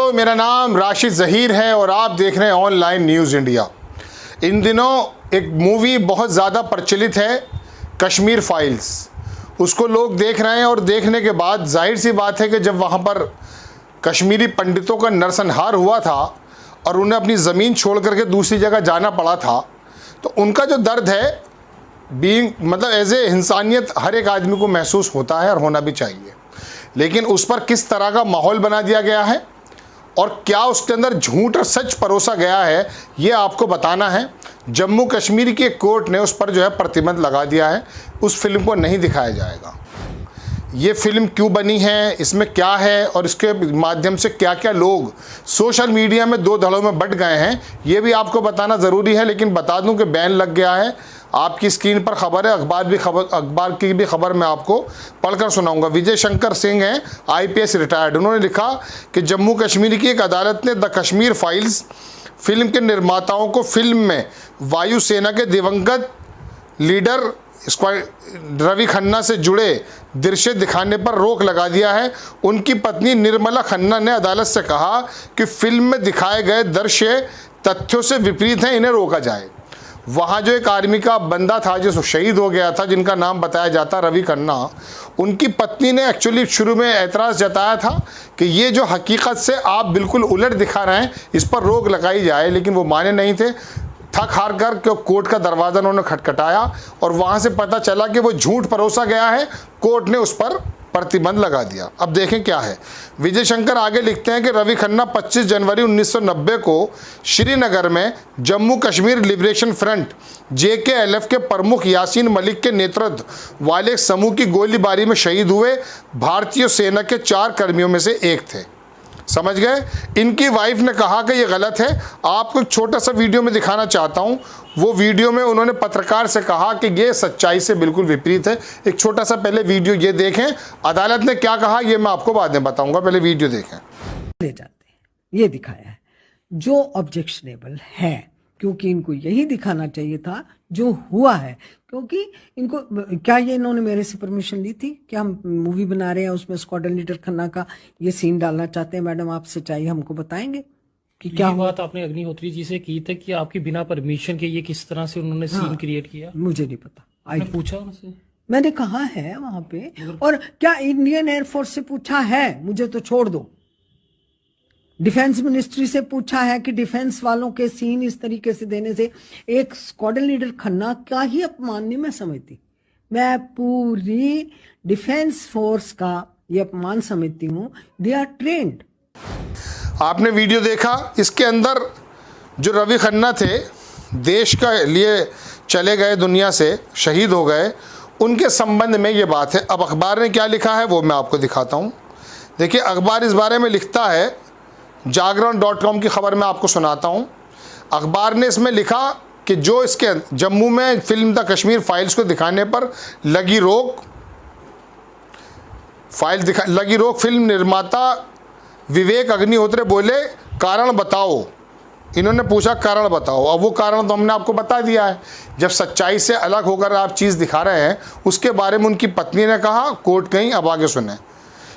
दोस्तों, मेरा नाम राशिद ज़हीर है और आप देख रहे हैं ऑनलाइन न्यूज़ इंडिया। इन दिनों एक मूवी बहुत ज़्यादा प्रचलित है, कश्मीर फाइल्स। उसको लोग देख रहे हैं और देखने के बाद जाहिर सी बात है कि जब वहाँ पर कश्मीरी पंडितों का नरसंहार हुआ था और उन्हें अपनी ज़मीन छोड़ करके दूसरी जगह जाना पड़ा था, तो उनका जो दर्द है मतलब एज ए इंसानियत हर एक आदमी को महसूस होता है और होना भी चाहिए। लेकिन उस पर किस तरह का माहौल बना दिया गया है और क्या उसके अंदर झूठ और सच परोसा गया है, ये आपको बताना है। जम्मू कश्मीर की एक कोर्ट ने उस पर जो है प्रतिबंध लगा दिया है, उस फिल्म को नहीं दिखाया जाएगा। ये फिल्म क्यों बनी है, इसमें क्या है और इसके माध्यम से क्या क्या लोग सोशल मीडिया में दो धड़ों में बंट गए हैं, ये भी आपको बताना ज़रूरी है। लेकिन बता दूं कि बैन लग गया है, आपकी स्क्रीन पर खबर है, अखबार की भी खबर मैं आपको पढ़कर सुनाऊंगा। विजय शंकर सिंह हैं, IPS रिटायर्ड। उन्होंने लिखा कि जम्मू कश्मीर की एक अदालत ने द कश्मीर फाइल्स फिल्म के निर्माताओं को फिल्म में वायुसेना के दिवंगत लीडर रवि खन्ना से जुड़े दृश्य दिखाने पर रोक लगा दिया है। उनकी पत्नी निर्मला खन्ना ने अदालत से कहा कि फिल्म में दिखाए गए दृश्य तथ्यों से विपरीत हैं, इन्हें रोका जाए। वहाँ जो एक आर्मी का बंदा था जो शहीद हो गया था, जिनका नाम बताया जाता रवि खन्ना, उनकी पत्नी ने एक्चुअली शुरू में एतराज़ जताया था कि ये जो हकीकत से आप बिल्कुल उलट दिखा रहे हैं, इस पर रोक लगाई जाए, लेकिन वो माने नहीं थे। थक हार कर कोर्ट का दरवाज़ा उन्होंने खटखटाया और वहाँ से पता चला कि वो झूठ परोसा गया है। कोर्ट ने उस पर प्रतिबंध लगा दिया। अब देखें क्या है। विजय शंकर आगे लिखते हैं कि रवि खन्ना 25 जनवरी 1990 को श्रीनगर में Jammu Kashmir liberation front JKLF के प्रमुख यासीन मलिक के नेतृत्व वाले एक समूह की गोलीबारी में शहीद हुए भारतीय सेना के 4 कर्मियों में से एक थे। समझ गए। इनकी वाइफ ने कहा कि ये गलत है। आपको एक छोटा सा वीडियो में दिखाना चाहता हूँ। वो वीडियो में उन्होंने पत्रकार से कहा कि ये सच्चाई से बिल्कुल विपरीत है। एक छोटा सा पहले वीडियो ये देखें, अदालत ने क्या कहा ये मैं आपको बाद में बताऊंगा, पहले वीडियो देखें। ले जाते हैं, ये दिखाया है जो ऑब्जेक्शनेबल है, क्योंकि इनको यही दिखाना चाहिए था जो हुआ है। क्योंकि इनको क्या ये इन्होंने मेरे से परमिशन ली थी कि हम मूवी बना रहे हैं, उसमें स्क्वाड्रन लीडर खन्ना का ये सीन डालना चाहते हैं? मैडम आप सच्चाई हमको बताएंगे कि क्या बात आपने अग्निहोत्री जी से की थी कि आपकी बिना परमिशन के ये किस तरह से उन्होंने सीन क्रिएट किया? मुझे नहीं पता। आपने पूछा उनसे? मैंने कहा है वहां पे, और क्या इंडियन एयरफोर्स से पूछा है? मुझे तो छोड़ दो। डिफेंस मिनिस्ट्री से पूछा है कि डिफेंस वालों के सीन इस तरीके से देने से एक स्क्वाड्रन लीडर खन्ना का ही अपमान नहीं मैं समझती, मैं पूरी डिफेंस फोर्स का ये अपमान समझती हूं। They are trend. आपने वीडियो देखा, इसके अंदर जो रवि खन्ना थे, देश का लिए चले गए, दुनिया से शहीद हो गए, उनके संबंध में ये बात है। अब अखबार ने क्या लिखा है वो मैं आपको दिखाता हूँ। देखिए, अखबार इस बारे में लिखता है, जागरण.com की खबर मैं आपको सुनाता हूँ। अखबार ने इसमें लिखा कि जो इसके जम्मू में फिल्म द कश्मीर फाइल्स को दिखाने पर लगी रोक, फिल्म निर्माता विवेक अग्निहोत्री बोले कारण बताओ। इन्होंने पूछा कारण बताओ। अब वो कारण तो हमने आपको बता दिया है। जब सच्चाई से अलग होकर आप चीज़ दिखा रहे हैं, उसके बारे में उनकी पत्नी ने कहा, कोर्ट कहीं। अब आगे सुने।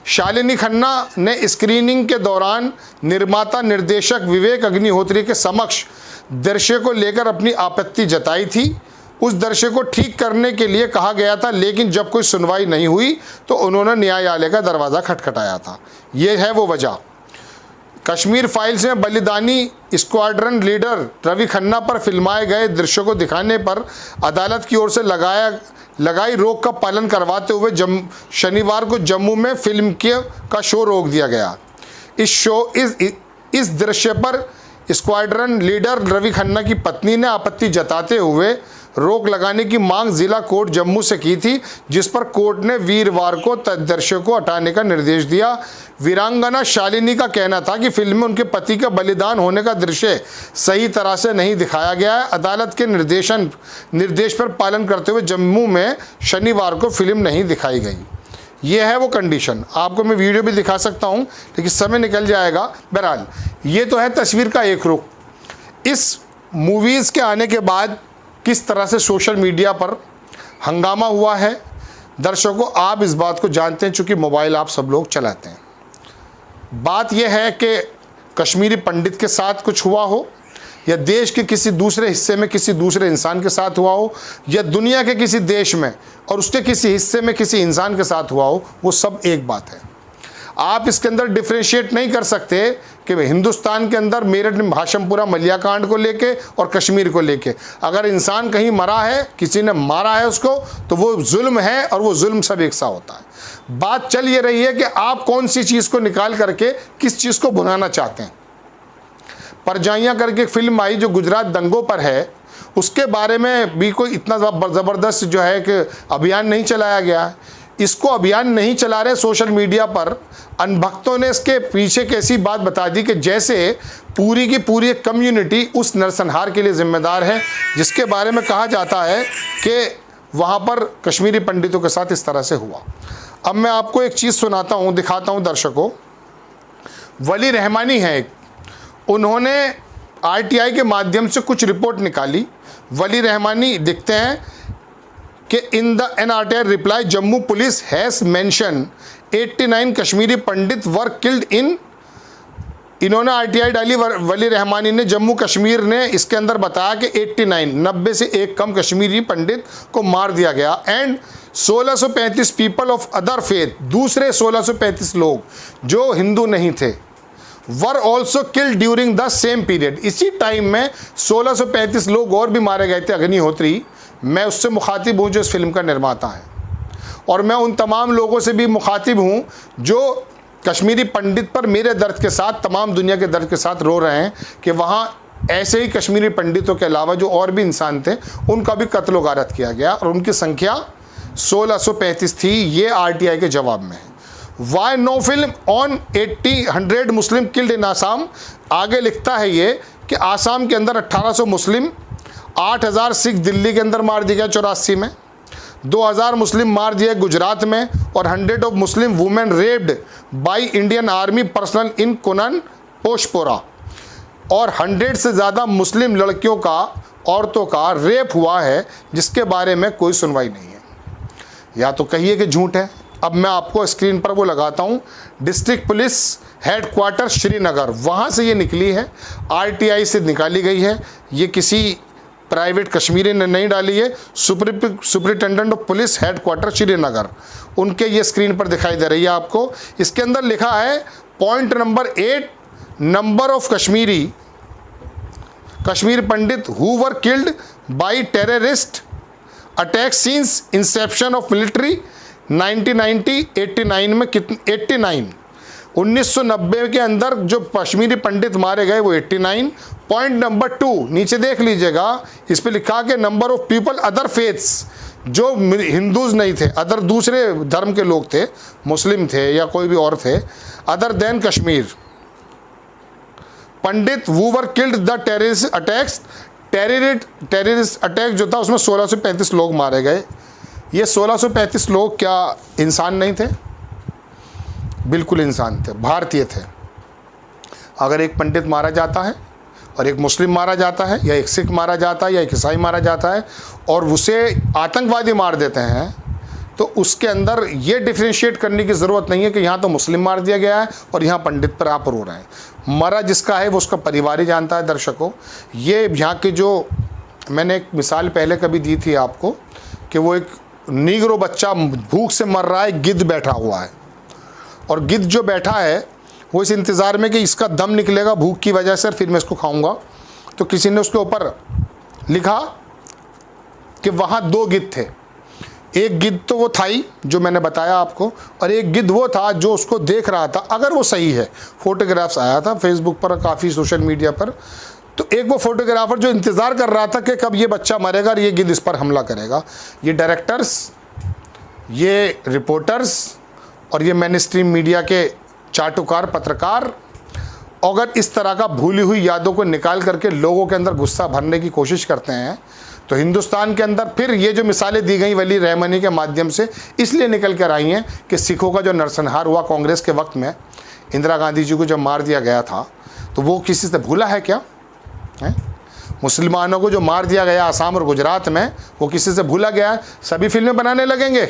शालिनी खन्ना ने स्क्रीनिंग के दौरान निर्माता निर्देशक विवेक अग्निहोत्री के समक्ष दृश्य को लेकर अपनी आपत्ति जताई थी। उस दृश्य को ठीक करने के लिए कहा गया था, लेकिन जब कोई सुनवाई नहीं हुई तो उन्होंने न्यायालय का दरवाज़ा खटखटाया था। ये है वो वजह। कश्मीर फाइल्स में बलिदानी स्क्वाड्रन लीडर रवि खन्ना पर फिल्माए गए दृश्यों को दिखाने पर अदालत की ओर से लगाई रोक का पालन करवाते हुए शनिवार को जम्मू में फिल्म का शो रोक दिया गया। इस दृश्य पर स्क्वाड्रन लीडर रवि खन्ना की पत्नी ने आपत्ति जताते हुए रोक लगाने की मांग जिला कोर्ट जम्मू से की थी, जिस पर कोर्ट ने वीरवार को दृश्य को हटाने का निर्देश दिया। वीरांगना शालिनी का कहना था कि फिल्म में उनके पति का बलिदान होने का दृश्य सही तरह से नहीं दिखाया गया है। अदालत के निर्देश पर पालन करते हुए जम्मू में शनिवार को फिल्म नहीं दिखाई गई। ये है वो कंडीशन। आपको मैं वीडियो भी दिखा सकता हूँ, लेकिन समय निकल जाएगा। बहरहाल ये तो है तस्वीर का एक रुख। इस मूवीज़ के आने के बाद किस तरह से सोशल मीडिया पर हंगामा हुआ है, दर्शकों आप इस बात को जानते हैं, चूँकि मोबाइल आप सब लोग चलाते हैं। बात यह है कि कश्मीरी पंडित के साथ कुछ हुआ हो, या देश के किसी दूसरे हिस्से में किसी दूसरे इंसान के साथ हुआ हो, या दुनिया के किसी देश में और उसके किसी हिस्से में किसी इंसान के साथ हुआ हो, वो सब एक बात है। आप इसके अंदर डिफ्रेंशिएट नहीं कर सकते कि हिंदुस्तान के अंदर मेरठ में हाशमपुरा मलिया कांड को लेके और कश्मीर को लेके अगर इंसान कहीं मरा है, किसी ने मारा है उसको, तो वो जुल्म है और वो जुल्म सब एक सा होता है। बात चल ये रही है कि आप कौन सी चीज़ को निकाल करके किस चीज़ को भुनाना चाहते हैं। परजाइयाँ करके एक फिल्म आई जो गुजरात दंगों पर है, उसके बारे में भी कोई इतना ज़बरदस्त जो है कि अभियान नहीं चलाया गया है। इसको अभियान नहीं चला रहे सोशल मीडिया पर, अनभक्तों ने इसके पीछे कैसी बात बता दी कि जैसे पूरी की पूरी कम्युनिटी उस नरसंहार के लिए जिम्मेदार है, जिसके बारे में कहा जाता है कि वहाँ पर कश्मीरी पंडितों के साथ इस तरह से हुआ। अब मैं आपको एक चीज़ सुनाता हूँ, दिखाता हूँ दर्शकों। वली रहमानी है एक, उन्होंने आरटीआई के माध्यम से कुछ रिपोर्ट निकाली। वली रहमानी दिखते हैं कि in the an RTI reply Jammu police has mention 89 Kashmiri Pandit were killed in. इन्होंने आरटीआई डाली, वली रहमानी ने, जम्मू कश्मीर ने इसके अंदर बताया कि 89 90 से एक कम कश्मीरी पंडित को मार दिया गया and 1635 people of other faith, दूसरे 1635 लोग जो हिंदू नहीं थे, were also killed during the same period. इसी टाइम में 1635 लोग और भी मारे गए थे। अग्निहोत्री, मैं उससे मुखातिब हूँ जो इस फिल्म का निर्माता है, और मैं उन तमाम लोगों से भी मुखातिब हूँ जो कश्मीरी पंडित पर मेरे दर्द के साथ, तमाम दुनिया के दर्द के साथ रो रहे हैं कि वहाँ ऐसे ही कश्मीरी पंडितों के अलावा जो और भी इंसान थे उनका भी कत्ल गारत किया गया और उनकी संख्या 1635 थी। ये आरटीआई के जवाब में है। Why no film on 100 Muslim killed in Assam. आगे लिखता है ये कि आसाम के अंदर 1800 मुस्लिम, 8000 सिख दिल्ली के अंदर मार दिया गया 84 में, 2000 मुस्लिम मार दिए गुजरात में, और 100 of Muslim women raped by Indian army personnel in Kunan Poshpora. और 100 से ज़्यादा मुस्लिम लड़कियों का, औरतों का रेप हुआ है, जिसके बारे में कोई सुनवाई नहीं है। या तो कहिए कि झूठ है। अब मैं आपको स्क्रीन पर वो लगाता हूँ, डिस्ट्रिक्ट पुलिस हेडक्वार्टर श्रीनगर, वहाँ से ये निकली है, आरटीआई से निकाली गई है। ये किसी प्राइवेट कश्मीरी ने नहीं डाली है, superintendent of police headquarter Srinagar, उनके ये स्क्रीन पर दिखाई दे रही है आपको। इसके अंदर लिखा है point number 8, number of Kashmir Pandit who were killed by terrorist attack since Inception of military 1989 में कितने 89, 1990 के अंदर जो कश्मीरी पंडित मारे गए वो 89। पॉइंट नंबर 2 नीचे देख लीजिएगा, इस पे लिखा कि number of people other faiths, जो हिंदूज नहीं थे, अदर दूसरे धर्म के लोग थे, मुस्लिम थे या कोई भी और थे, other than Kashmir Pandit who were killed the terrorist attacks. Terrorist attack जो था उसमें 1635 लोग मारे गए। ये 1635 लोग क्या इंसान नहीं थे? बिल्कुल इंसान थे, भारतीय थे। अगर एक पंडित मारा जाता है और एक मुस्लिम मारा जाता है, या एक सिख मारा जाता है, या एक ईसाई मारा जाता है, और उसे आतंकवादी मार देते हैं, तो उसके अंदर ये डिफ्रेंशिएट करने की ज़रूरत नहीं है कि यहाँ तो मुस्लिम मार दिया गया है और यहाँ पंडित पर आप रो रहे हैं। मरा जिसका है वो उसका परिवार ही जानता है। दर्शकों, ये यहाँ के जो मैंने एक मिसाल पहले कभी दी थी आपको कि वो एक नीग्रो बच्चा भूख से मर रहा है, गिद्ध बैठा हुआ है, और गिद्ध जो बैठा है वो इस इंतज़ार में कि इसका दम निकलेगा भूख की वजह से, फिर मैं इसको खाऊंगा। तो किसी ने उसके ऊपर लिखा कि वहाँ 2 गिद्ध थे। एक गिद्ध तो वो था ही जो मैंने बताया आपको, और एक गिद्ध वो था जो उसको देख रहा था। अगर वो सही है, फोटोग्राफ्स आया था फेसबुक पर, काफ़ी सोशल मीडिया पर, तो एक वो फोटोग्राफर जो इंतज़ार कर रहा था कि कब ये बच्चा मरेगा और ये गिद्ध इस पर हमला करेगा। ये डायरेक्टर्स, ये रिपोर्टर्स और ये मेन स्ट्रीम मीडिया के चाटुकार पत्रकार अगर इस तरह का भूली हुई यादों को निकाल करके लोगों के अंदर गुस्सा भरने की कोशिश करते हैं, तो हिंदुस्तान के अंदर फिर ये जो मिसालें दी गई वली रहमानी के माध्यम से इसलिए निकल कर आई हैं कि सिखों का जो नरसंहार हुआ कांग्रेस के वक्त में, इंदिरा गांधी जी को जब मार दिया गया था, तो वो किसी से भूला है क्या? है मुसलमानों को जो मार दिया गया आसाम और गुजरात में, वो किसी से भूला गया है? सभी फिल्में बनाने लगेंगे,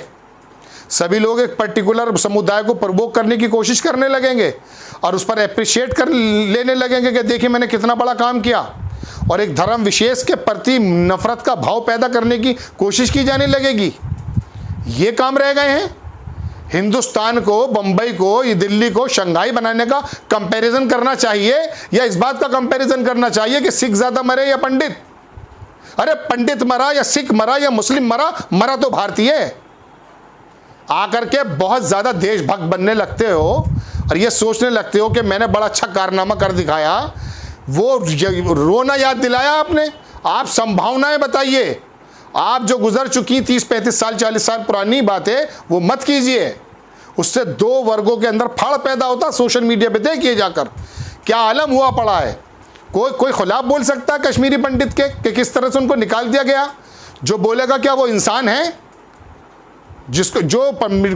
सभी लोग एक पर्टिकुलर समुदाय को प्रवोक करने की कोशिश करने लगेंगे और उस पर एप्रिशिएट कर लेने लगेंगे कि देखिए मैंने कितना बड़ा काम किया, और एक धर्म विशेष के प्रति नफरत का भाव पैदा करने की कोशिश की जाने लगेगी। ये काम रह गए हैं। हिंदुस्तान को, बंबई को, ये दिल्ली को शंघाई बनाने का कंपैरिजन करना चाहिए, या इस बात का कंपैरिजन करना चाहिए कि सिख ज़्यादा मरे या पंडित? अरे पंडित मरा या सिख मरा या मुस्लिम मरा, मरा तो भारतीय है। आकर के बहुत ज़्यादा देशभक्त बनने लगते हो और ये सोचने लगते हो कि मैंने बड़ा अच्छा कारनामा कर दिखाया। वो रोना याद दिलाया आपने। आप संभावनाएं बताइए। आप जो गुजर चुकी 30-35 साल 40 साल पुरानी बातें वो मत कीजिए। उससे दो वर्गों के अंदर फाड़ पैदा होता। सोशल मीडिया पे देखिए जाकर क्या आलम हुआ पड़ा है। कोई खिलाफ बोल सकता है कश्मीरी पंडित के कि किस तरह से उनको निकाल दिया गया? जो बोलेगा क्या वो इंसान है? जिसको जो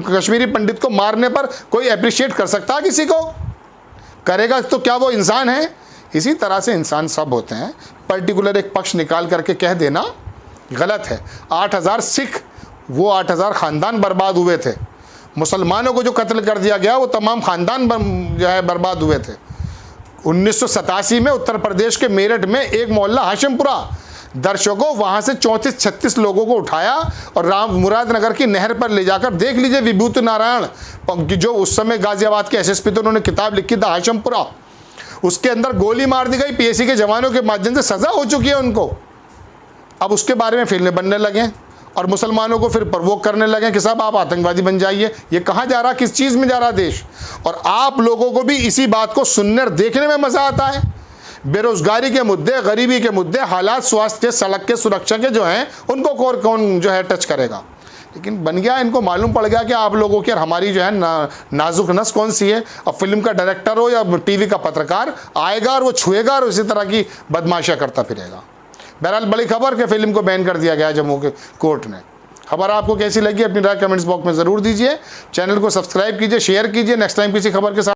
कश्मीरी पंडित को मारने पर कोई अप्रिशिएट कर सकता है किसी को? करेगा तो क्या वो इंसान है? इसी तरह से इंसान सब होते हैं। पर्टिकुलर एक पक्ष निकाल करके कह देना गलत है। 8000 सिख, वो 8000 ख़ानदान बर्बाद हुए थे। मुसलमानों को जो कत्ल कर दिया गया वो तमाम ख़ानदान जो है बर्बाद हुए थे। 1987 में उत्तर प्रदेश के मेरठ में एक मोहल्ला हाशिमपुरा, दर्शकों वहाँ से 34-36 लोगों को उठाया और राम मुरादनगर की नहर पर ले जाकर, देख लीजिए विभूति नारायण जो उस समय गाजियाबाद के एसएसपी थे, उन्होंने किताब लिखी था हाशिमपुरा। उसके अंदर गोली मार दी गई। पीएसी के जवानों के माध्यम से सज़ा हो चुकी है उनको। अब उसके बारे में फिल्में बनने लगे और मुसलमानों को फिर प्रवोक करने लगे कि साहब आप आतंकवादी बन जाइए। ये कहाँ जा रहा, किस चीज़ में जा रहा देश? और आप लोगों को भी इसी बात को सुनने और देखने में मज़ा आता है। बेरोजगारी के मुद्दे, गरीबी के मुद्दे, हालात, स्वास्थ्य, सड़क के सुरक्षा के जो हैं उनको कौन जो है टच करेगा? लेकिन बन गया, इनको मालूम पड़ गया कि आप लोगों की और हमारी जो है नाजुक नस कौन सी है। अब फिल्म का डायरेक्टर हो या टीवी का पत्रकार आएगा और वो छुएगा और इसी तरह की बदमाशियाँ करता फिरेगा। बहरहाल बड़ी खबर कि फिल्म को बैन कर दिया गया जम्मू के कोर्ट ने। खबर आपको कैसी लगी अपनी राय कमेंट्स बॉक्स में ज़रूर दीजिए। चैनल को सब्सक्राइब कीजिए, शेयर कीजिए। नेक्स्ट टाइम किसी खबर के साथ